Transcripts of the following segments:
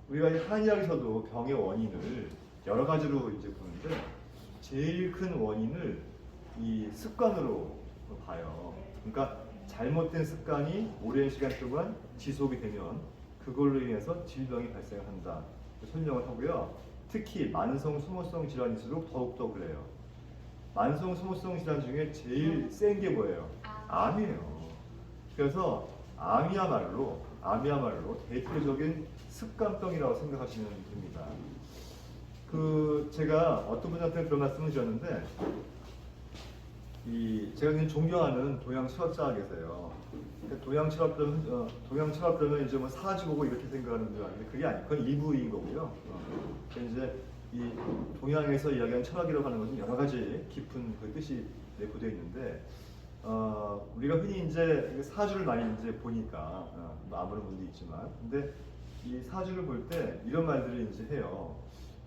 우리가 이 한의학에서도 병의 원인을 여러 가지로 이제 보는데 제일 큰 원인을 이 습관으로 봐요. 그러니까 잘못된 습관이 오랜 시간 동안 지속이 되면 그걸로 인해서 질병이 발생한다. 설명을 하고요. 특히 만성 소모성 질환일수록 더욱더 그래요. 만성 소모성 질환 중에 제일 센 게 뭐예요? 암이에요. 그래서 암이야말로 대표적인 습관병이라고 생각하시면 됩니다. 제가 어떤 분한테 그런 말씀을 드렸는데, 제가 그냥 존경하는 동양 철학자가 계세요. 그러니까 동양 철학자는 이제 뭐 사주 보고 이렇게 생각하는 줄 아는데 그게 아니고 그건 일부인 거고요. 이제 이 동양에서 이야기하는 철학이라고 하는 것은 여러 가지 깊은 그 뜻이 내포되어 있는데, 우리가 흔히 이제 사주를 많이 이제 보니까 뭐 아무런 분도 있지만, 근데 이 사주를 볼 때 이런 말들을 이제 해요.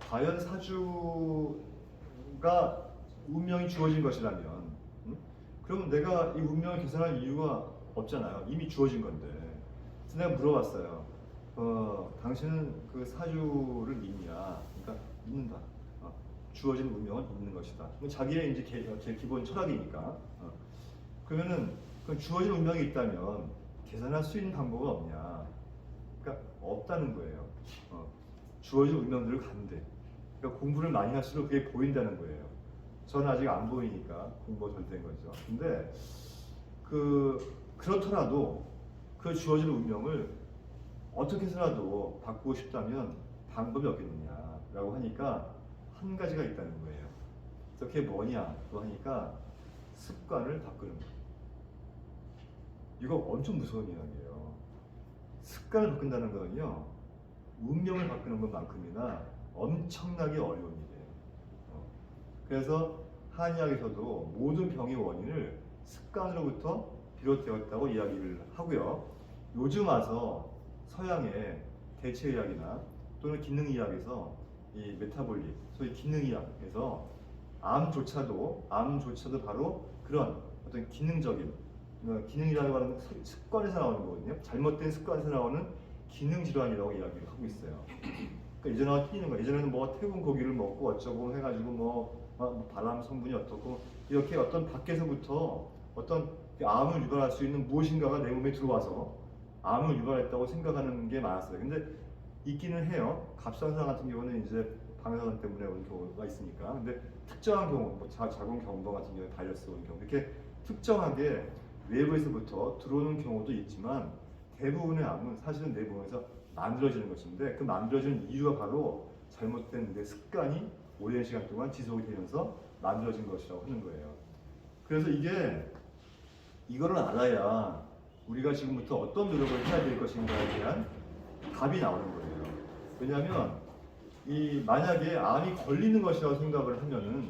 과연 사주가 운명이 주어진 것이라면, 그러면 내가 이 운명을 계산할 이유가 없잖아요. 이미 주어진 건데. 그래서 내가 물어봤어요. 당신은 그 사주를 믿냐? 그러니까 믿는다. 주어진 운명은 있는 것이다. 자기의 이제 제일 기본 철학이니까. 그러면은 그 주어진 운명이 있다면 계산할 수 있는 방법은 없냐? 그러니까 없다는 거예요. 주어진 운명들을 간대. 그러니까 공부를 많이 할수록 그게 보인다는 거예요. 저는 아직 안 보이니까 공부가 덜 된 거죠. 근데 그렇더라도 그 주어진 운명을 어떻게 해서라도 바꾸고 싶다면 방법이 없겠느냐라고 하니까 한 가지가 있다는 거예요. 그래서 그게 뭐냐고 하니까 습관을 바꾸는 거예요. 이거 엄청 무서운 이야기예요. 습관을 바꾼다는 거는요, 운명을 바꾸는 것만큼이나 엄청나게 어려운 일이에요. 그래서 한의학에서도 모든 병의 원인을 습관으로부터 비롯되었다고 이야기를 하고요. 요즘 와서 서양의 대체의학이나 또는 기능의학에서 이 메타볼릭, 소위 기능의학에서 암조차도 바로 그런 어떤 기능이라고 하는 습관에서 나오는 거거든요. 잘못된 습관에서 나오는 기능 질환이라고 이야기를 하고 있어요. 그러니까 예전하고 틀리는 거예요. 예전에는 뭐 태운 고기를 먹고 어쩌고 해가지고 뭐 발암 성분이 어떻고 이렇게 어떤 밖에서부터 어떤 암을 유발할 수 있는 무엇인가가 내 몸에 들어와서 암을 유발했다고 생각하는 게 많았어요. 근데 있기는 해요. 갑상선 같은 경우는 이제 방사선 때문에 오는 경우가 있으니까. 근데 특정한 경우, 뭐 자궁 경부 같은 경우에 바이러스 오는 경우 이렇게 특정하게 외부에서부터 들어오는 경우도 있지만 대부분의 암은 사실은 내 몸에서 만들어지는 것인데 그 만들어지는 이유가 바로 잘못된 내 습관이 오랜 시간 동안 지속이 되면서 만들어진 것이라고 하는 거예요. 그래서 이거를 알아야 우리가 지금부터 어떤 노력을 해야 될 것인가에 대한 답이 나오는 거예요. 왜냐하면 만약에 암이 걸리는 것이라고 생각을 하면은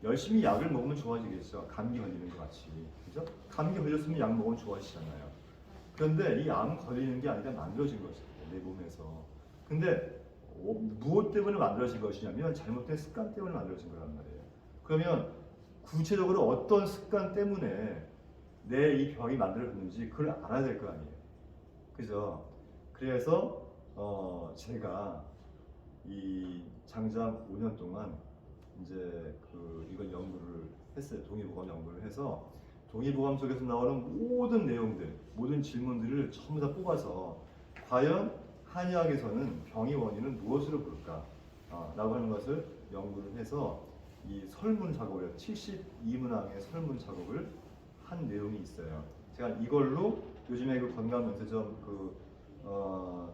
열심히 약을 먹으면 좋아지겠죠. 감기 걸리는 것 같이. 그죠? 감기 걸렸으면 약 먹으면 좋아지잖아요. 그런데 이 암 걸리는 게 아니라 만들어진 것이에요. 내 몸에서. 근데 무엇 때문에 만들어진 것이냐면 잘못된 습관 때문에 만들어진 거란 말이에요. 그러면 구체적으로 어떤 습관 때문에 내 이 병이 만들어졌는지 그걸 알아야 될 거 아니에요. 그죠? 그래서 제가 이 장장 5년 동안 이제 이걸 연구를 했어요. 동의보감 연구를 해서 동의보감 속에서 나오는 모든 내용들, 모든 질문들을 전부 다 뽑아서 과연 한의학에서는 병의 원인은 무엇으로 볼까? 라고 하는 것을 연구를 해서 이 설문 작업을 72문항의 설문 작업을 한 내용이 있어요. 제가 이걸로 요즘에 건강면세점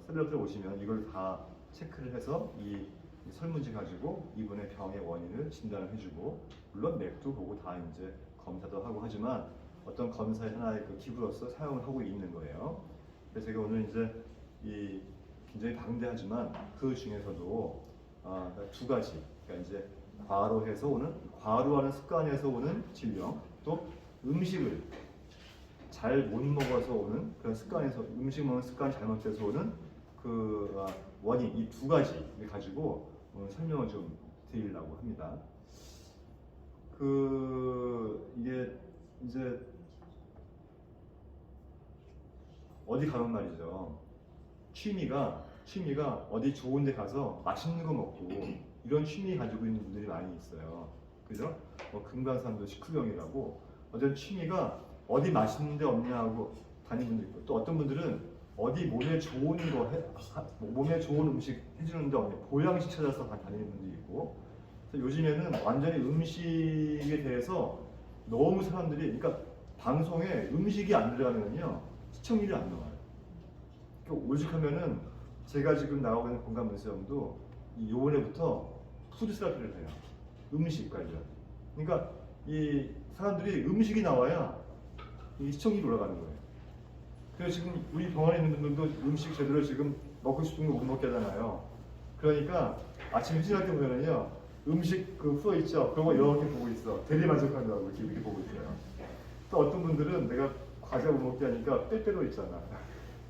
셀럽들 오시면 이걸 다 체크를 해서 이 설문지 가지고 이분의 병의 원인을 진단을 해주고 물론 맥도 보고 다 이제 검사도 하고 하지만 어떤 검사의 하나의 기구로서 사용을 하고 있는 거예요. 그래서 제가 오늘 이제 굉장히 방대하지만 그 중에서도 두 가지, 그러니까 이제 과로하는 습관에서 오는 질병, 또 음식을 잘 못 먹어서 오는 그런 습관에서 음식 먹는 습관이 잘못돼서 오는 원인, 이 두 가지를 가지고 설명을 좀 드리려고 합니다. 이게 이제 어디 가면 말이죠. 취미가 취미가 어디 좋은 데 가서 맛있는 거 먹고 이런 취미 가지고 있는 분들이 많이 있어요. 그죠? 뭐 금강산도 식후경이라고 어떤 취미가 어디 맛있는 데 없냐 하고 다니는 분도 있고 또 어떤 분들은 어디 몸에 좋은 몸에 좋은 음식 해주는 데 없냐 보양식 찾아서 다니는 분도 있고 그래서 요즘에는 완전히 음식에 대해서 너무 사람들이 그러니까 방송에 음식이 안 들어가면요 시청률이 안 나와요. 그러니까 오죽하면은 제가 지금 나오고 있는 건강문수염도 요번에부터 푸드 세라피를 해요. 음식 관련. 그러니까 이 사람들이 음식이 나와야 이 시청률이 올라가는 거예요. 그래서 지금 우리 병원에 있는 분들도 음식 제대로 지금 먹고 싶은 거 못 먹게 하잖아요. 그러니까 아침 일찍할 때 보면은요 음식 그 써 있죠. 그런 거 이렇게 보고 있어. 대리 만족한다고 이렇게 보고 있어요. 또 어떤 분들은 내가 과자 못 먹게 하니까 빼빼로 있잖아.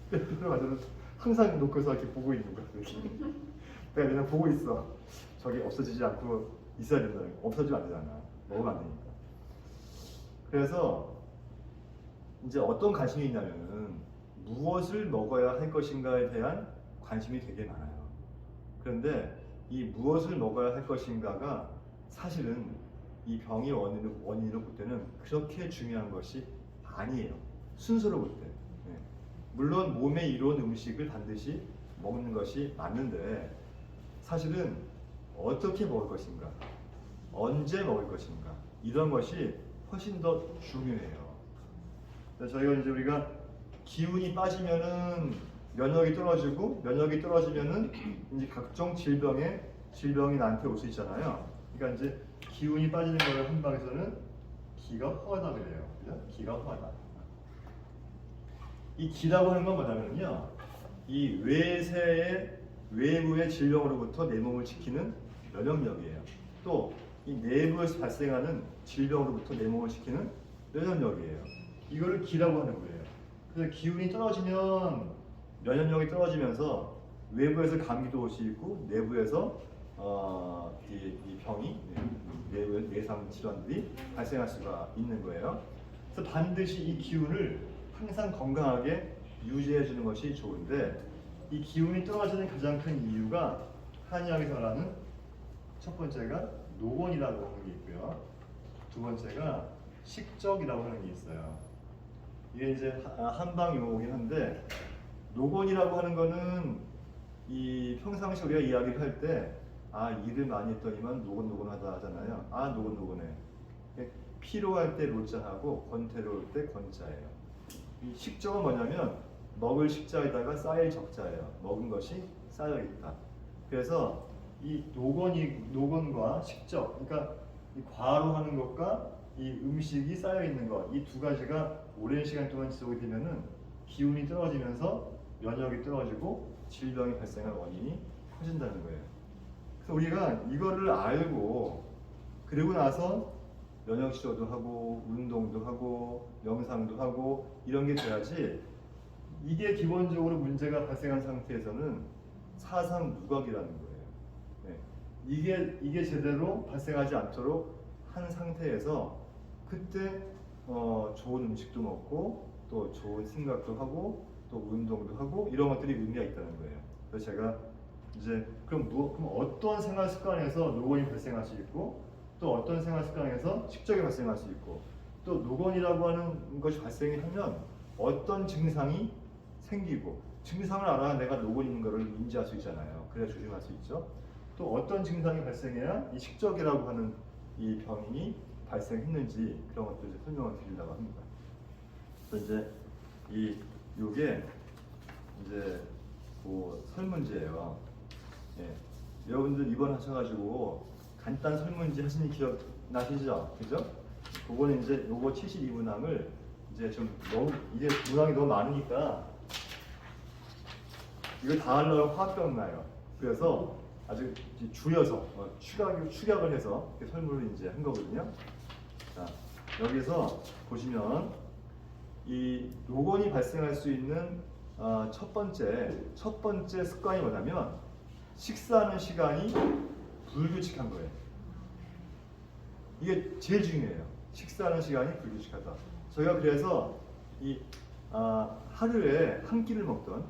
빼빼로 과자를 항상 놓고서 이렇게 보고 있는 거야. 내가 그냥 보고 있어. 저게 없어지지 않고 있어야 된다는 거. 없어지면 안 되잖아. 먹으면 안 되니까. 그래서 이제 어떤 관심이 있냐면은 무엇을 먹어야 할 것인가에 대한 관심이 되게 많아요. 그런데 이 무엇을 먹어야 할 것인가가 사실은 이 병의 원인으로 볼 때는 그렇게 중요한 것이 아니에요. 순서로 볼 때. 네. 물론 몸에 이로운 음식을 반드시 먹는 것이 맞는데 사실은 어떻게 먹을 것인가, 언제 먹을 것인가 이런 것이 훨씬 더 중요해요. 저희가 이제 우리가 기운이 빠지면은 면역이 떨어지고 면역이 떨어지면은 이제 각종 질병이 나한테 올 수 있잖아요. 그러니까 이제 기운이 빠지는 거를 한방에서는 기가 허하다 그래요. 그죠? 기가 허하다. 이 기라고 하는 건 뭐냐면요. 이 외부의 질병으로부터 내 몸을 지키는 면역력이에요. 또 이 내부에서 발생하는 질병으로부터 내 몸을 지키는 면역력이에요. 이거를 기라고 하는 거예요. 그래서 기운이 떨어지면 면역력이 떨어지면서 외부에서 감기도 올 수 있고 내부에서 이 병이 내상 질환들이 발생할 수가 있는 거예요. 그래서 반드시 이 기운을 항상 건강하게 유지해 주는 것이 좋은데 이 기운이 떨어지는 가장 큰 이유가 한의학에서 말하는 첫 번째가 노곤이라고 하는 게 있고요. 두 번째가 식적이라고 하는 게 있어요. 이게 이제 한방 용어이긴 한데 노곤이라고 하는 거는 이 평상시 우리가 이야기를 할 때 일을 많이 했더니만 노곤노곤하다 하잖아요. 노곤노곤해. 피로할 때 로자하고 권태로울 때 권자예요. 이 식적은 뭐냐면 먹을 식자에다가 쌓일 적자예요. 먹은 것이 쌓여 있다. 그래서 이 노곤과 식적, 그러니까 이 과로하는 것과 이 음식이 쌓여 있는 것, 이 두 가지가 오랜 시간 동안 지속이 되면은 기운이 떨어지면서 면역이 떨어지고 질병이 발생할 원인이 커진다는 거예요. 그래서 우리가 이거를 알고 그리고 나서 면역 치료도 하고 운동도 하고 명상도 하고 이런 게 돼야지 이게 기본적으로 문제가 발생한 상태에서는 사상 누각이라는 거예요. 네. 이게 제대로 발생하지 않도록 한 상태에서 그때 좋은 음식도 먹고 또 좋은 생각도 하고 또 운동도 하고 이런 것들이 의미가 있다는 거예요. 그래서 제가 이제 그럼 어떤 생활 습관에서 노곤이 발생할 수 있고 또 어떤 생활 습관에서 식적이 발생할 수 있고 또 노곤이라고 하는 것이 발생하면 어떤 증상이 생기고 증상을 알아야 내가 노곤 있는 것을 인지할 수 있잖아요. 그래야 조심할 수 있죠. 또 어떤 증상이 발생해야 이 식적이라고 하는 이 병이 발생했는지 그런 것도 이제 설명을 드리려고 합니다. 그래서 이제 요게 이제 뭐 설문지예요. 예. 여러분들 입원하셔가지고 간단 설문지 하시는 기억 나시죠? 그죠? 그거는 이제 요거 72문항을 이제 좀 너무 이게 문항이 너무 많으니까 이거 다 하려면 화병 나요. 그래서 아주 줄여서 축약을 해서 설문을 이제 한 거거든요. 자, 여기서 보시면 이 노곤이 발생할 수 있는 첫 번째 습관이 뭐냐면 식사하는 시간이 불규칙한 거예요. 이게 제일 중요해요. 식사하는 시간이 불규칙하다. 저희가 그래서 이 하루에 한 끼를 먹던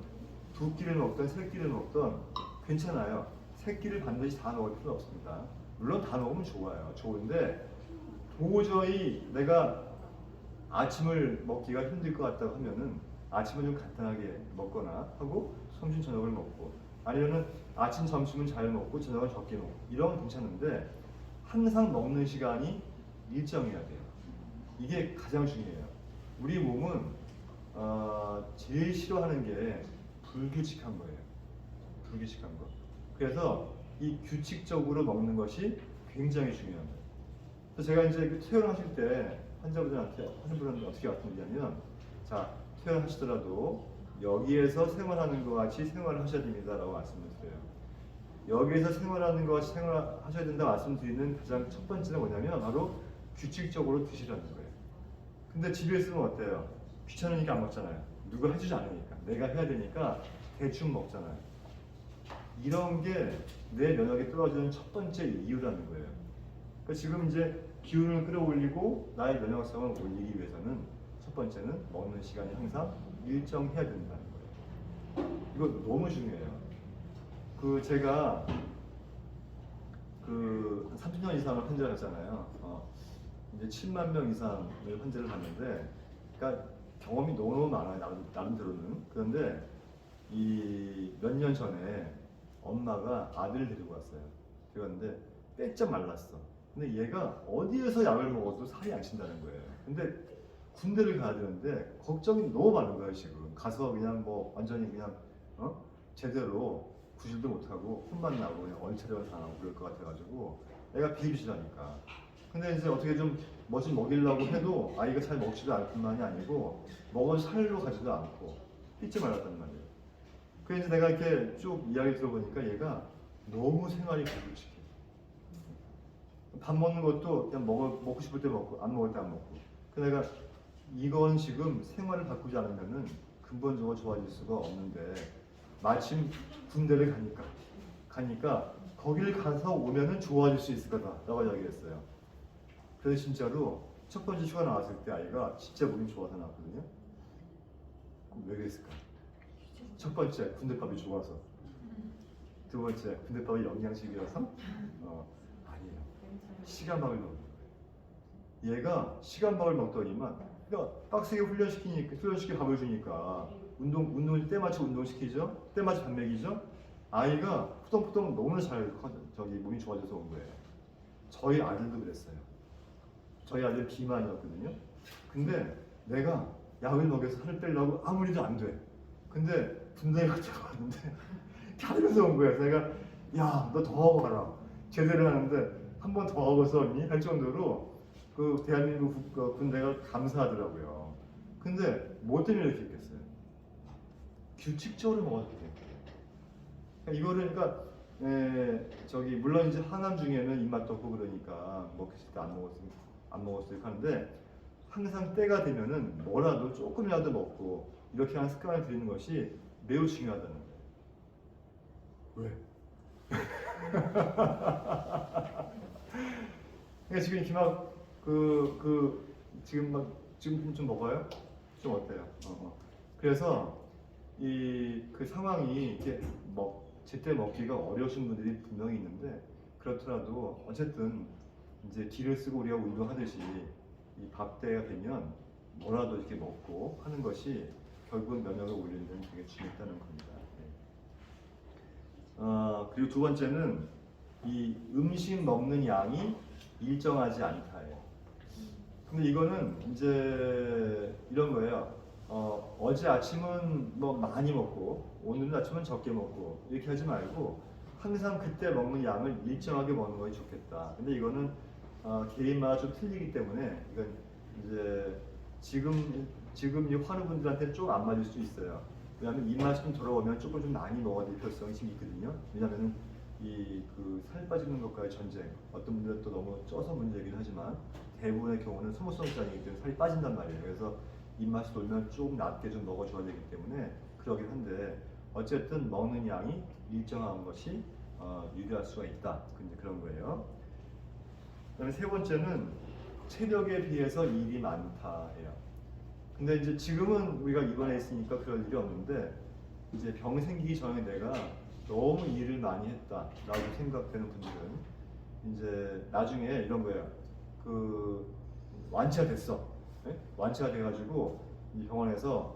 두 끼를 먹던 세 끼를 먹던 괜찮아요. 세 끼를 반드시 다 먹을 필요 없습니다. 물론 다 먹으면 좋아요. 좋은데 도저히 내가 아침을 먹기가 힘들 것 같다고 하면은 아침은 좀 간단하게 먹거나 하고 점심 저녁을 먹고, 아니면은 아침 점심은 잘 먹고 저녁은 적게 먹고, 이런 건 괜찮은데 항상 먹는 시간이 일정해야 돼요. 이게 가장 중요해요. 우리 몸은 제일 싫어하는 게 불규칙한 거예요. 불규칙한 거. 그래서 이 규칙적으로 먹는 것이 굉장히 중요한 거예요. 그래서 제가 이제 그 퇴원하실 때 환자분들한테 어떻게 말씀드리냐면, 자, 퇴원하시더라도 여기에서 생활하는 것 같이 생활을 하셔야 됩니다라고 말씀을 드려요. 여기에서 생활하는 것 같이 생활하셔야 된다 말씀드리는 가장 첫 번째는 뭐냐면 바로 규칙적으로 드시라는 거예요. 근데 집에 있으면 어때요? 귀찮으니까 안 먹잖아요. 누가 해주지 않으니까. 내가 해야 되니까 대충 먹잖아요. 이런 게 내 면역이 떨어지는 첫 번째 이유라는 거예요. 그러니까 지금 이제 기운을 끌어올리고 나의 면역성을 올리기 위해서는 첫 번째는 먹는 시간이 항상 일정해야 된다는 거예요. 이거 너무 중요해요. 그 제가 그 30년 이상을 환자를 했잖아요. 이제 7만 명 이상의 환자를 봤는데, 그러니까 경험이 너무 많아요. 나름대로는. 그런데 이 몇 년 전에 엄마가 아들을 데리고 왔어요. 데려왔는데 빼짝 말랐어. 근데 얘가 어디에서 약을 먹어도 살이 안 찐다는 거예요. 근데 군대를 가야 되는데 걱정이 너무 많은 거예요. 지금 가서 그냥 뭐 완전히 그냥 제대로 구실도 못하고 혼만 나고 그냥 얼차려 당하고 그럴 것 같아가지고 애가 비일비실하니까. 근데 이제 어떻게 좀 뭐 좀 먹이려고 해도 아이가 잘 먹지도 않을 뿐만이 아니고 먹은 살로 가지도 않고 삐지 말랐단 말이에요. 그래서 내가 이렇게 쭉 이야기 들어보니까 얘가 너무 생활이 불규칙해. 밥 먹는 것도 그냥 먹고 싶을 때 먹고 안 먹을 때 안 먹고. 그래서 내가 이건 지금 생활을 바꾸지 않으면은 근본적으로 좋아질 수가 없는데, 마침 군대를 가니까 거기를 가서 오면은 좋아질 수 있을 거다라고 이야기했어요. 그래서 진짜로 첫 번째 휴가 나왔을 때 아이가 진짜 몸이 좋아서 나왔거든요. 그럼 왜 그랬을까? 첫 번째 군대밥이 좋아서, 두 번째 군대밥이 영양식이라서, 아니에요. 시간밥을 먹는 거예요. 얘가 시간밥을 먹더니만, 그러니까 빡세게 훈련시키고 밥을 주니까 운동을 때마치 운동시키죠. 때마치 밥 먹이죠. 아이가 푸덩푸덩 너무나 몸이 좋아져서 온 거예요. 저희 아들도 그랬어요. 저희 아들 비만이었거든요. 근데 내가 약을 먹여서 살을 빼려고 아무리도 안 돼. 근데 군대 갔다 왔는데 하면서 온 거예요. 내가 야, 너 더 하고 가라. 제대로 하는데 한 번 더 하고서 언니 할 정도로 그 대한민국 군대가 감사하더라고요. 근데 뭐 때문에 이렇게 했겠어요? 규칙적으로 먹었기 때문에. 이거를 그러니까 물론 이제 항암 중에는 입맛도 없고 그러니까 먹을 때 안 먹었으니까 하는데, 항상 때가 되면은 뭐라도 조금이라도 먹고 이렇게 하는 습관을 들이는 것이 매우 중요하다는 거예요. 왜? 그러니까 지금 이렇게 막 지금 좀 먹어요? 좀 어때요? 그래서 그 상황이 이렇게 제때 먹기가 어려우신 분들이 분명히 있는데, 그렇더라도 어쨌든 이제 기를 쓰고 우리가 운동하듯이 이 밥 때가 되면 뭐라도 이렇게 먹고 하는 것이 결국은 면역을 올리는 데 되게 중요하다는 겁니다. 그리고 두 번째는 이 음식 먹는 양이 일정하지 않다예요. 근데 이거는 이제 이런 거예요. 어제 아침은 뭐 많이 먹고 오늘 아침은 적게 먹고 이렇게 하지 말고 항상 그때 먹는 양을 일정하게 먹는 것이 좋겠다. 근데 이거는 개인마다 좀 틀리기 때문에 이건 이제 지금 이 환우분들한테 좀 안 맞을 수 있어요. 왜냐하면 입맛이 좀 돌아오면 조금 좀 많이 먹어야 될 필요성이 좀 있거든요. 왜냐하면 살 빠지는 것과의 전쟁, 어떤 분들은 또 너무 쪄서 문제이긴 하지만 대부분의 경우는 소모성장이기 때문에 살이 빠진단 말이에요. 그래서 입맛이 돌면 조금 낮게 좀 먹어줘야 되기 때문에 그러긴 한데, 어쨌든 먹는 양이 일정한 것이 유리할 수가 있다. 그런 거예요. 그다음에 세 번째는 체력에 비해서 일이 많다예요. 근데 이제 지금은 우리가 입원해 있으니까 그럴 일이 없는데, 이제 병 생기기 전에 내가 너무 일을 많이 했다라고 생각되는 분들은 이제 나중에 이런 거예요. 그 완치가 됐어. 네? 완치가 돼가지고 이 병원에서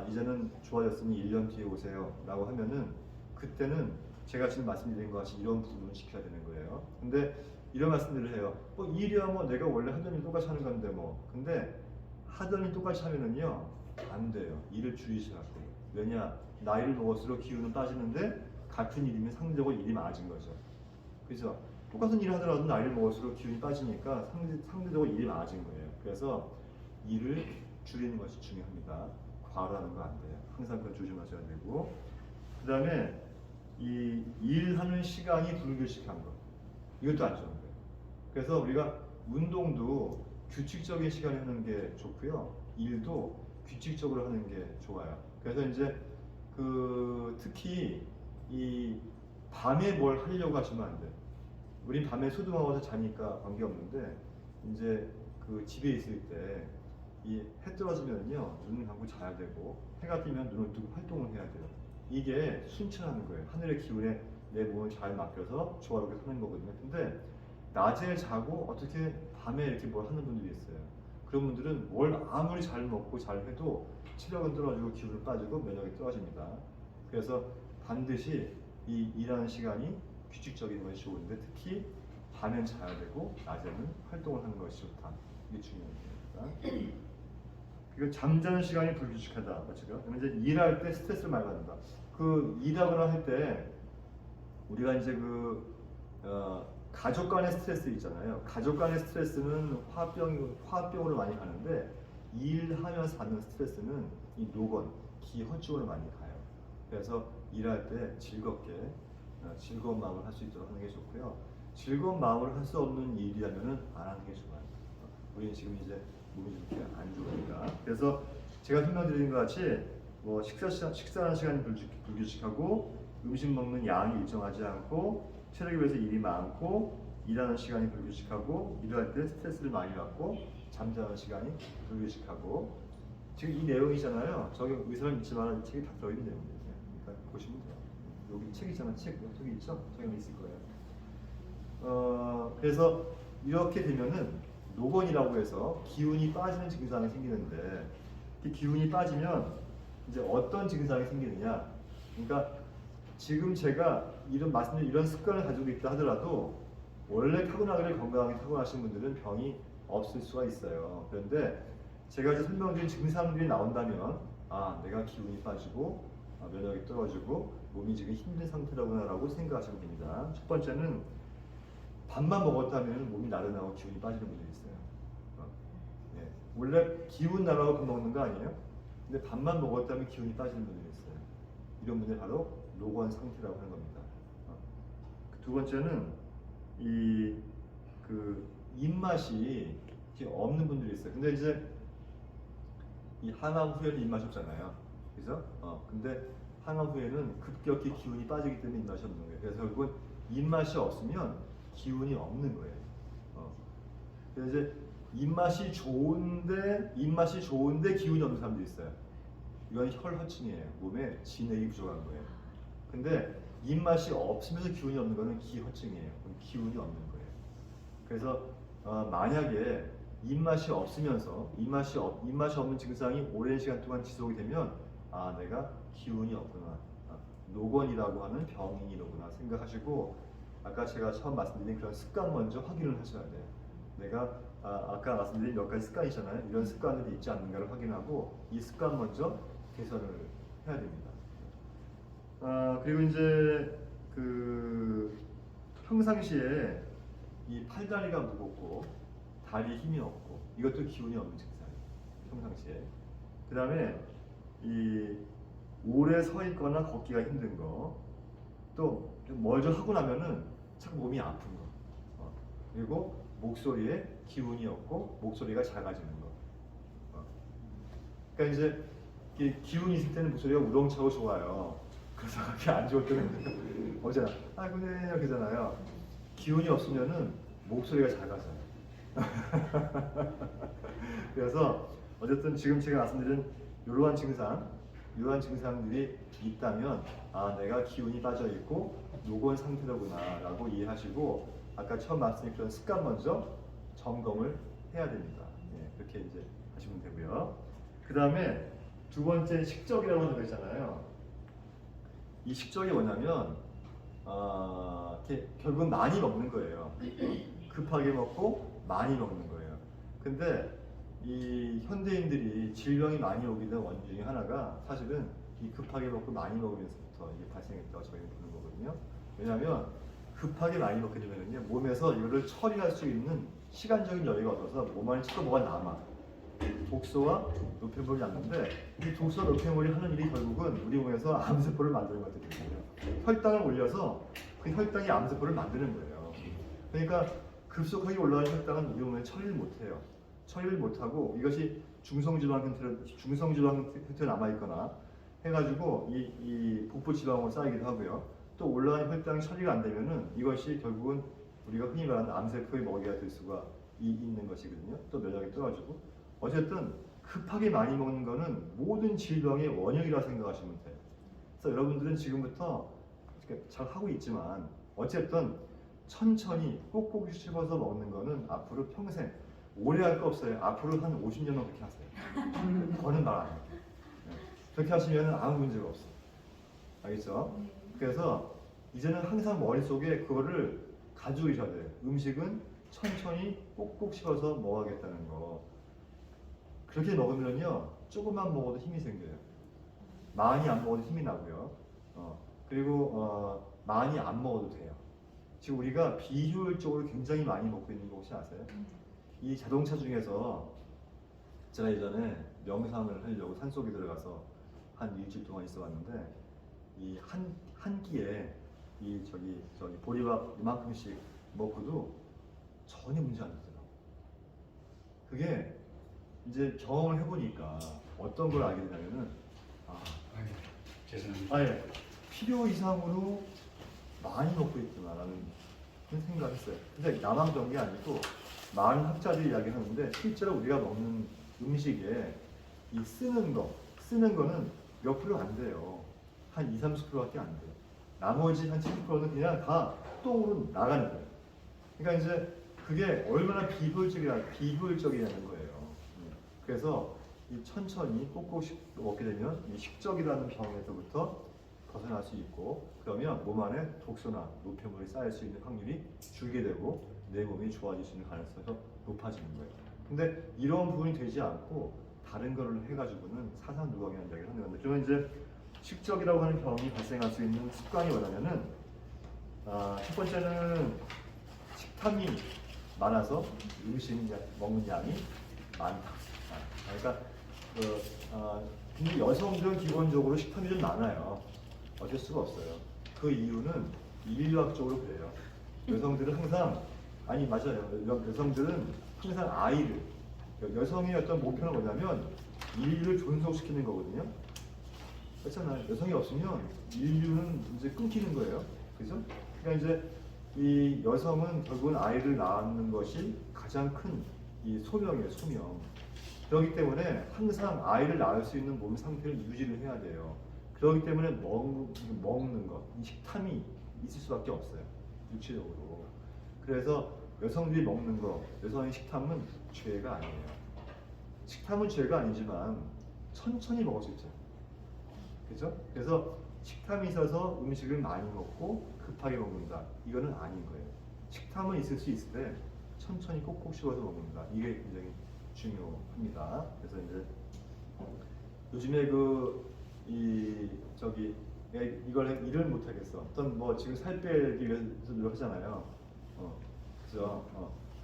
이제는 좋아졌으니 1년 뒤에 오세요라고 하면은 그때는 제가 지금 말씀드린 것 같이 이런 부분을 지켜야 되는 거예요. 근데 이런 말씀들을 해요. 뭐 일이야 뭐 내가 원래 하던 일 똑같이 하는 건데 뭐. 근데 하던 일 똑같이 하면은요 안 돼요. 일을 줄이셔야 돼요. 왜냐 나이를 먹을수록 기운은 빠지는데 같은 일이면 상대적으로 일이 많아진 거죠. 그래서 똑같은 일을 하더라도 나이를 먹을수록 기운이 빠지니까 상대적으로 일이 많아진 거예요. 그래서 일을 줄이는 것이 중요합니다. 과로하는 거 안 돼요. 항상 그건 조심하셔야 되고, 그 다음에 이 일하는 시간이 불규칙한 거, 이것도 안 좋은 거예요. 그래서 우리가 운동도 규칙적인 시간에 하는 게 좋고요, 일도 규칙적으로 하는 게 좋아요. 그래서 이제 특히 이 밤에 뭘 하려고 하시면 안 돼요. 우린 밤에 소등하고서 자니까 관계없는데 이제 그 집에 있을 때 이 해 떨어지면요 눈을 감고 자야 되고 해가 뜨면 눈을 뜨고 활동을 해야 돼요. 이게 순천하는 거예요. 하늘의 기운에 내 몸을 잘 맡겨서 조화롭게 사는 거거든요. 근데 낮에 자고 어떻게 밤에 이렇게 뭘 하는 분들이 있어요. 그런 분들은 뭘 아무리 잘 먹고 잘 해도 체력은 떨어지고 기운은 빠지고 면역이 떨어집니다. 그래서 반드시 이 일하는 시간이 규칙적인 것이 좋은데 특히 밤엔 자야 되고 낮에는 활동을 하는 것이 좋다. 이게 중요합니다. 그리고 잠자는 시간이 불규칙하다. 맞죠? 그러면 이제 일할 때 스트레스를 많이 받는다. 일하거나 할 때 우리가 이제 가족 간의 스트레스 있잖아요. 가족 간의 스트레스는 화합병으로 많이 가는데 일하면서 받는 스트레스는 이 노건, 기허증으로 많이 가요. 그래서 일할 때 즐겁게 즐거운 마음을 할 수 있도록 하는 게 좋고요. 즐거운 마음을 할 수 없는 일이라면은 안 하는 게 좋아요. 우리는 지금 이제 몸이 그렇게 안 좋으니까. 그래서 제가 설명드린 것 같이 뭐 식사하는 시간이 불규칙하고 음식 먹는 양이 일정하지 않고 체력에 비해서 일이 많고 일하는 시간이 불규칙하고 일할 때 스트레스를 많이 받고 잠자는 시간이 불규칙하고 지금 이 내용이잖아요. 저기 의사는 있지만 책이 다 들어있는 내용이에요. 그러니까 보시면 돼요. 여기 책 있잖아. 책 저기 있죠? 저기 있을 거예요. 그래서 이렇게 되면은 노건이라고 해서 기운이 빠지는 증상이 생기는데 이 기운이 빠지면 이제 어떤 증상이 생기느냐? 그러니까 지금 제가 말씀드린 이런 습관을 가지고 있다 하더라도 원래 타고나기를 건강하게 타고나신 분들은 병이 없을 수가 있어요. 그런데 제가 이제 설명드린 증상들이 나온다면 내가 기운이 빠지고 면역이 떨어지고 몸이 지금 힘든 상태라구나라고 생각하시면 됩니다. 첫 번째는 밥만 먹었다면 몸이 나른하고 기운이 빠지는 분들이 있어요. 예. 원래 기운 나라고 밥 먹는 거 아니에요? 근데 밥만 먹었다면 기운이 빠지는 분들이 있어요. 이런 분들 바로 노건 상태라고 하는 겁니다. 두 번째는 입맛이 없는 분들이 있어요. 근데 이제 이 항암 후에는 입맛이 없잖아요. 그죠? 근데 항암 후에는 급격히 기운이 빠지기 때문에 입맛이 없는 거예요. 그래서 결국은 입맛이 없으면 기운이 없는 거예요. 그래서 이제 입맛이 좋은데 기운이 없는 사람도 있어요. 이건 혈허증이에요. 몸에 진액이 부족한 거예요. 근데 입맛이 없으면서 기운이 없는 거는 기허증이에요. 그럼 기운이 없는 거예요. 그래서 만약에 입맛이 없으면서 입맛이 없는 증상이 오랜 시간 동안 지속이 되면 내가 기운이 없구나. 노건이라고 하는 병이 이러구나 생각하시고 아까 제가 처음 말씀드린 그런 습관 먼저 확인을 하셔야 돼요. 내가 아까 말씀드린 몇 가지 습관이잖아요. 이런 습관들이 있지 않는가를 확인하고 이 습관 먼저 개선을 해야 됩니다. 그리고 이제 평상시에 이 팔다리가 무겁고 다리 힘이 없고 이것도 기운이 없는 증상이에요. 평상시에. 그 다음에 이 오래 서 있거나 걷기가 힘든 거, 또 뭘 좀 하고 나면은 자꾸 몸이 아픈 거, 그리고 목소리에 기운이 없고 목소리가 작아지는 거. 그러니까 이제 기운이 있을 때는 목소리가 우렁차고 좋아요. 그래서 그게 안 좋을 때는 어제나 아이고 네 이렇게 하잖아요. 기운이 없으면은 목소리가 작아져요. 그래서 어쨌든 지금 제가 말씀드린 이러한 증상 이러한 증상들이 있다면 아 내가 기운이 빠져 있고 노곤 상태로구나라고 이해하시고 아까 처음 말씀드린 습관 먼저 점검을 해야 됩니다. 예, 그렇게 이제 하시면 되고요. 그 다음에 두 번째 식적이라고 하는 거 있잖아요. 이 식적이 뭐냐면 이렇게 결국은 많이 먹는 거예요. 급하게 먹고 많이 먹는 거예요. 근데 이 현대인들이 질병이 많이 오게 된 원인 중에 하나가 사실은 이 급하게 먹고 많이 먹으면서부터 이게 발생했다고 저희는 보는 거거든요. 왜냐하면 급하게 많이 먹게 되면요 몸에서 이거를 처리할 수 있는 시간적인 여유가 없어서 몸 안에 자꾸 뭐가 남아. 독소와 노폐물이 남는데 이 독소와 노폐물이 하는 일이 결국은 우리 몸에서 암세포를 만드는 것들이거든요. 혈당을 올려서 그 혈당이 암세포를 만드는 거예요. 그러니까 급속하게 올라가는 혈당은 우리 몸에 처리를 못해요. 처리를 못하고 이것이 중성지방 형태로 남아있거나 해가지고 이 복부 지방으로 쌓이기도 하고요. 또 올라가는 혈당이 처리가 안 되면은 이것이 결국은 우리가 흔히 말하는 암세포의 먹이가 될 수가 있는 것이거든요. 또 면역이 떨어지고 어쨌든 급하게 많이 먹는 거는 모든 질병의 원흉이라 생각하시면 돼요. 그래서 여러분들은 지금부터 잘 하고 있지만 어쨌든 천천히 꼭꼭 씹어서 먹는 거는 앞으로 평생 오래 할 거 없어요. 앞으로 한 50년은 그렇게 하세요. 더는 말 안 해요. 그렇게 하시면 아무 문제가 없어요. 알겠죠? 그래서 이제는 항상 머릿속에 그거를 가지고 계셔야 돼요. 음식은 천천히 꼭꼭 씹어서 먹어야겠다는 거. 그렇게 먹으면요 조금만 먹어도 힘이 생겨요. 많이 안 먹어도 힘이 나고요. 그리고 많이 안 먹어도 돼요. 지금 우리가 비효율적으로 굉장히 많이 먹고 있는 거 혹시 아세요? 이 자동차 중에서 제가 예전에 명상을 하려고 산속에 들어가서 한 일주일 동안 있어봤는데 이 한 끼에 이 저기 보리밥 이만큼씩 먹고도 전혀 문제 안 되더라고. 그게 이제 경험을 해보니까 어떤 걸 알게 되냐면은 죄송합니다. 예, 필요 이상으로 많이 먹고 있구나라는 그런 생각을 했어요. 근데 나만 그런 게 아니고 많은 학자들이 이야기하는데 실제로 우리가 먹는 음식에 이 쓰는 거는 몇 프로 안 돼요. 한 20-30%밖에 안 돼요. 나머지 한 70%는 그냥 다 똥으로 나가는 거예요. 그러니까 이제 그게 얼마나 비효율적이냐는 거예요. 그래서 이 천천히 꼭꼭 먹게 되면 이 식적이라는 병에서부터 벗어날 수 있고 그러면 몸 안에 독소나 노폐물이 쌓일 수 있는 확률이 줄게 되고 내 몸이 좋아질 수 있는 가능성이 높아지는 거예요. 근데 이런 부분이 되지 않고 다른 거를 해가지고는 사상누각이라는 이야기를 하는 건데 그러면 이제 식적이라고 하는 병이 발생할 수 있는 습관이 뭐냐면은 첫 번째는 식탐이 많아서 음식 먹는 양이 많다. 그러니까 근데 여성들은 기본적으로 식탐이 좀 많아요. 어쩔 수가 없어요. 그 이유는 인류학적으로 그래요. 여성들은 항상 맞아요. 여성들은 항상 아이를 여성의 어떤 목표는 뭐냐면 인류를 존속시키는 거거든요. 그렇잖아요. 여성이 없으면 인류는 이제 끊기는 거예요. 그죠? 그러니까 이제 이 여성은 결국은 아이를 낳는 것이 가장 큰 이 소명이에요. 소명. 그렇기 때문에 항상 아이를 낳을 수 있는 몸 상태를 유지를 해야 돼요. 그렇기 때문에 먹는 것, 이 식탐이 있을 수밖에 없어요. 육체적으로. 그래서 여성들이 먹는 거, 여성의 식탐은 죄가 아니에요. 식탐은 죄가 아니지만 천천히 먹을 수 있잖아요. 그죠? 그래서 식탐이 있어서 음식을 많이 먹고 급하게 먹는다. 이거는 아닌 거예요. 식탐은 있을 수 있을 때 천천히 꼭꼭 씹어서 먹는다. 이게 굉장히 중요합니다. 그래서 이제 요즘에 이걸 일을 못 하겠어. 어떤 지금 살 빼기 위해서 노력하잖아요. 그죠?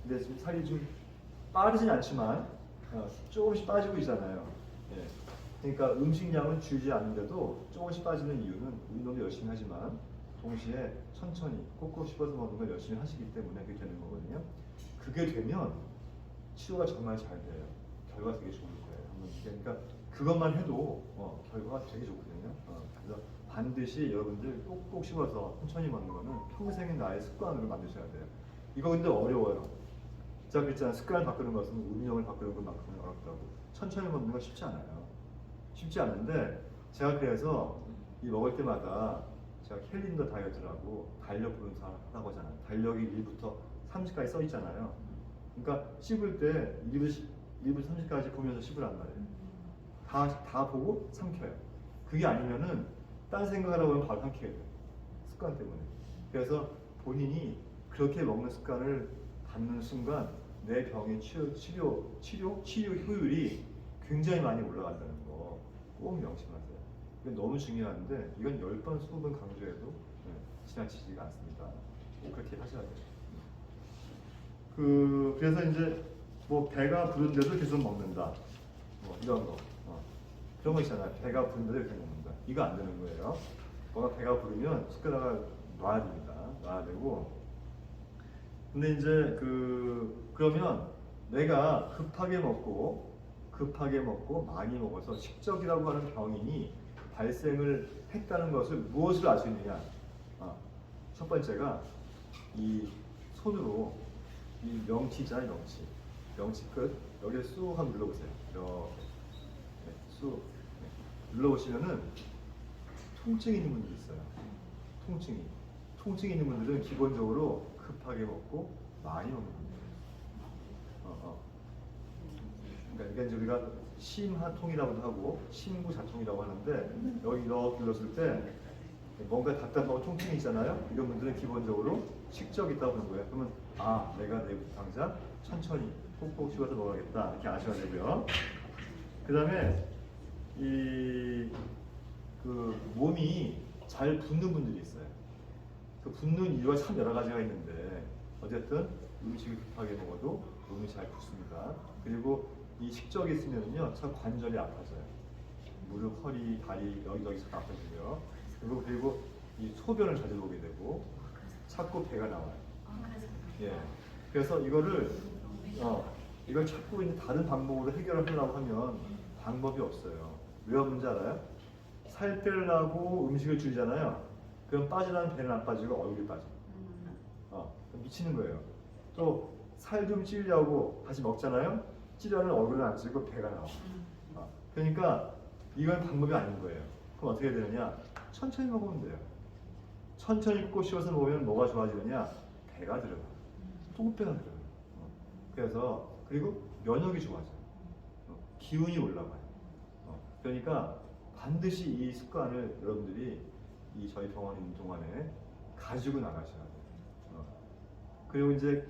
근데 지금 살이 좀 빠르진 않지만 조금씩 빠지고 있잖아요. 예. 그러니까 음식량은 줄지 않는데도 조금씩 빠지는 이유는 운동도 열심히 하지만 동시에 천천히 꼭꼭 씹어서 먹는 걸 열심히 하시기 때문에 그렇게 되는 거거든요. 그게 되면 치료가 정말 잘 돼요. 결과가 되게 좋을 거예요. 그러니까 그것만 해도 결과가 되게 좋거든요. 그래서 반드시 여러분들 꼭꼭 씹어서 천천히 먹는 거는 평생의 나의 습관으로 만드셔야 돼요. 이거 근데 어려워요. 제가 그랬잖아요. 습관을 바꾸는 것은 운명을 바꾸는 것만큼 어렵다고. 천천히 먹는 건 쉽지 않아요. 쉽지 않은데 제가 그래서 이 먹을 때마다 제가 캘린더 다이어트라고 달력 보는 사람 하다고 하잖아요. 달력이 1부터 30까지 써 있잖아요. 그러니까 씹을 때 1부터 30까지 보면서 씹으란 말이에요. 다 보고 삼켜요. 그게 아니면은 딴 생각하려고 하면 바로 삼키게 돼요. 습관 때문에. 그래서 본인이 그렇게 먹는 습관을 갖는 순간 내 병의 치료 효율이 굉장히 많이 올라간다는 거 꼭 명심하세요. 이건 너무 중요한데 이건 10번, 20번 강조해도 지나치지가 않습니다. 꼭 그렇게 하셔야 돼요. 그래서 이제 뭐 배가 부른데도 계속 먹는다. 뭐 이런 거. 그런 거 있잖아요. 배가 부른데도 계속 먹는다. 이거 안 되는 거예요. 뭔가 배가 부르면 숟가락을 놔야 됩니다. 놔야 되고. 근데 이제 그러면 내가 급하게 먹고 많이 먹어서 식적이라고 하는 병이 발생을 했다는 것을 무엇으로 알 수 있느냐? 첫 번째가 이 손으로 이 명치잖아요, 명치 끝 여기에 쑥 한번 눌러보세요. 이렇게 쑥 눌러보시면은 통증이 있는 분들이 있어요. 통증이 있는 분들은 기본적으로 급하게 먹고 많이 먹는 분들이에요. 그러니까 이게 우리가 심하통이라고도 하고 심구자통이라고 하는데 여기 이렇게 눌렀을 때 뭔가 답답하고 통증이 있잖아요. 이런 분들은 기본적으로 식적이 있다고 보는 거예요. 그러면 내가 내일부터 당장 천천히 꼭꼭 씹어서 먹어야겠다 이렇게 아셔야 되고요. 그 다음에 몸이 잘 붓는 분들이 있어요. 그 붓는 이유가 참 여러 가지가 있는데 어쨌든 음식을 급하게 먹어도 몸이 잘 붓습니다. 그리고 이 식적이 있으면요 참 관절이 아파져요. 무릎, 허리, 다리 여기저기 잘 아파지고요. 그리고 이 소변을 자주 보게 되고 자꾸 배가 나와요. 예. 그래서 이걸 자꾸 이제 다른 방법으로 해결하려고 하면 방법이 없어요. 왜 없는지 알아요? 살 빼려고 음식을 줄이잖아요. 그럼 빠지라는 배는 안 빠지고 얼굴이 빠져. 미치는 거예요. 또 살 좀 찌려고 다시 먹잖아요. 찌려는 얼굴은 안 찌고 배가 나와. 그러니까 이건 방법이 아닌 거예요. 그럼 어떻게 되느냐? 천천히 먹으면 돼요. 천천히 꾹 씹어서 먹으면 뭐가 좋아지느냐? 배가 들어가. 똥배가 들어가. 그래서 그리고 면역이 좋아져요. 기운이 올라가요. 그러니까 반드시 이 습관을 여러분들이 저희 병원에 있는 동안에 가지고 나가셔야 돼요. 그리고 이제